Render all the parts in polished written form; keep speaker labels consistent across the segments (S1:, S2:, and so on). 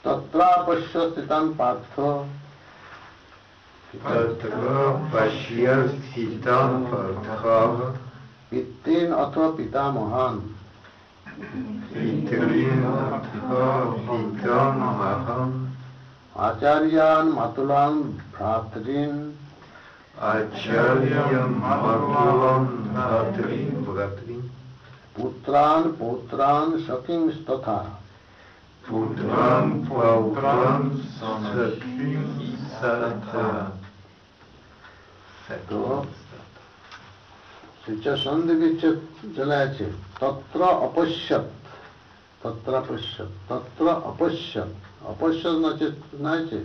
S1: तत्रापश्य स्थितान् पार्थ पितॄन् अथवा पितामहान् आचार्यान् मातुलान् भ्रातॄन् पुत्रान् पौत्रान् सखींस्तथा तो संधि विच्छेद चलाया छे तत्र अपश्यत तत्र अपश्यत तत्र अपश्यत अपश्यत नाचे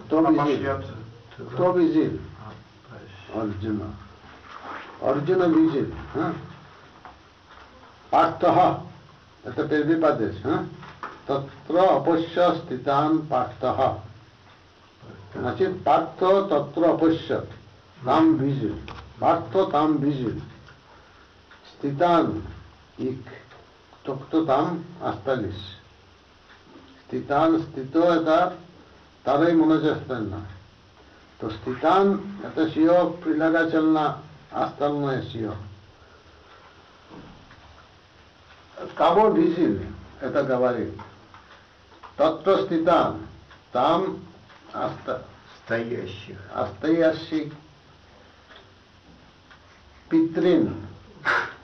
S1: तो विजिल अर्जुन अर्जुन विजिल पार्थः это первый падеж तत्र अपश्य स्थितान् पार्थः значит पार्थ तत्र अपश्यत там видел पार्थ там видел स्थितान् их кто там остались ститан стито это второй множественное то ститан это сио прилагательное остальное сио кого видел это говорит тотто ститан там стоящих Питрин.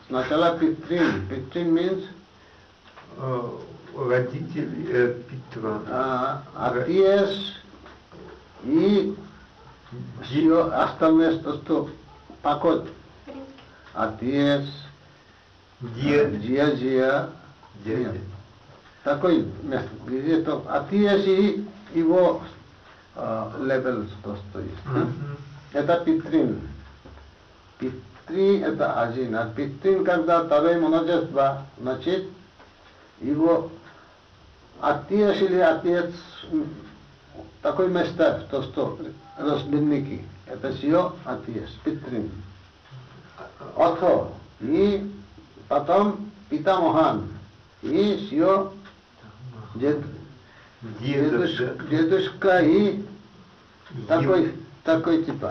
S1: Сначала Питрин. Питрин means
S2: родитель Петра.
S1: Отец и все остальное, что поход. Отец, дядя. Такой место, где то отец и его левел, что стоит. Это Питрин. Питри это один, а Питрин, когда второй множество, значит, его отец или отец, такое место, что разбойники, это все отец, Питрин. Отцо, и потом Питамахан, и все дедушка и такой типа.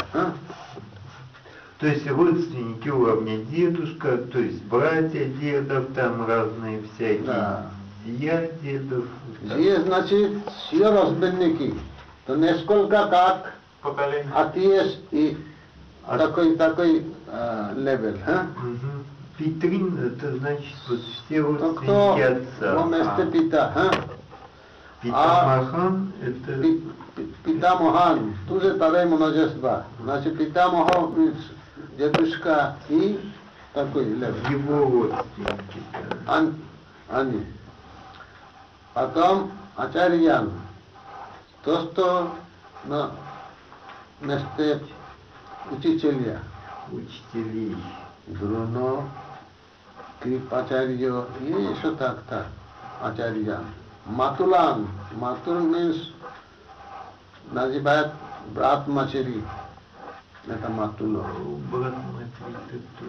S2: То есть родственники уровня дедушка, то есть братья дедов, там разные всякие,
S1: да.
S2: Зия дедов.
S1: Зия значит все разбойники. То несколько как отец и такой левел.
S2: Питрин это значит вот все родственники отца.
S1: Вместо Пита.
S2: Питамахан это...
S1: Питамахан, тоже второе множество. Значит, Питамахан дедушка и такой левел.
S2: Его родственники.
S1: Они. Потом Ачарьян. То, что на месте учителя.
S2: Учителей.
S1: Друно, Крипачарья и еще так. Ачарьян. Матулан. Матул means называют брат матери. Это матуло.
S2: Брат матери это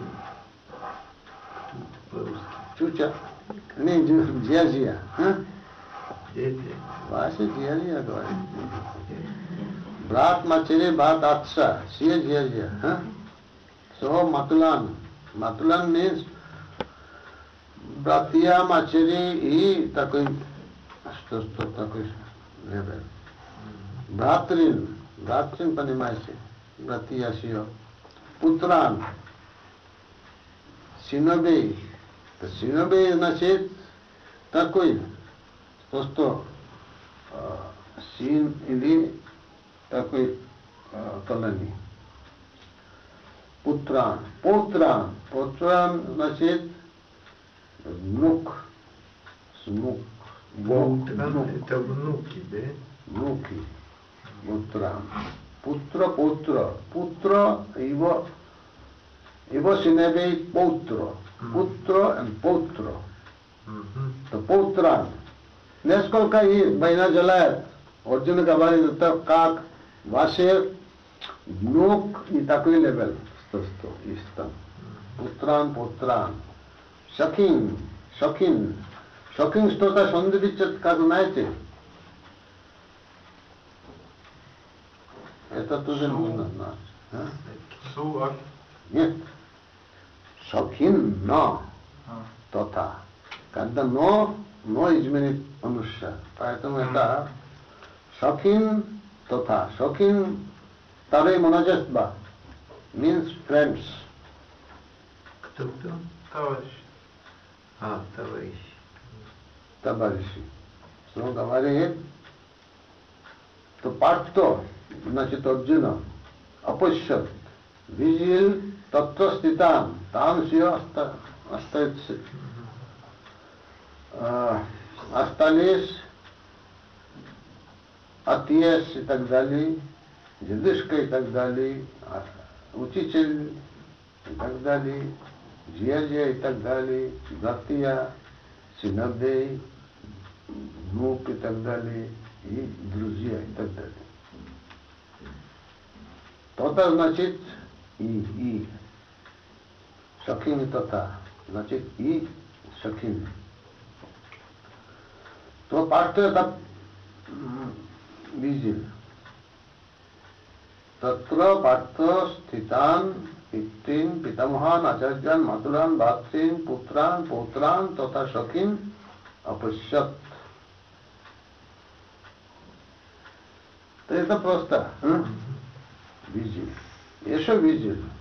S2: по-русски.
S1: Чуча. Не, дядя.
S2: Дядя.
S1: Ваше дядя говорит. Брат матери, брат отца. Все дядя. So матулан. Матулан means братья матери и такой что такой левел. Братрин, понимаете, братья сио. Путран, сыновей. Сыновей значит такой, что сын или такой колоний. Путран, значит внук,
S2: это внуки, да?
S1: Внуки. Путра. Путра его сыновей Путра. Путра и Путра. То Путран. Несколько и война желает. Арджуна говорит, это как ваши внук и такой левел. Что есть там. Путран. Шакин. Shocking что-то Шандибичат, как знаете? Это тоже нужно знать. А?
S3: Суак.
S1: Нет. Шокин, но. Тота. Когда но изменит Ануша. Поэтому это Шокин, тота. Шокин, Таре Монажестба. Means friends.
S2: Кто?
S3: Товарищ.
S2: Товарищ.
S1: Товарищи. Что говорит? То парто, значит, Арджуна, опущат, видел, тотто ститан, там все остается. Остались отец и так далее, дедушка и так далее, учитель и так далее, дядя и так далее, братья, сыновей, внук и так далее, и друзья и так далее. То-то значит и. Шакин и то-то. Значит и Шакин. То парто это видел. Татра парто ститан पितृन पितामहान आचार्यान मातुरान भातृन पुत्रान पौत्रान तथा शकीन अपश्यत. То это просто видел. Еще видел.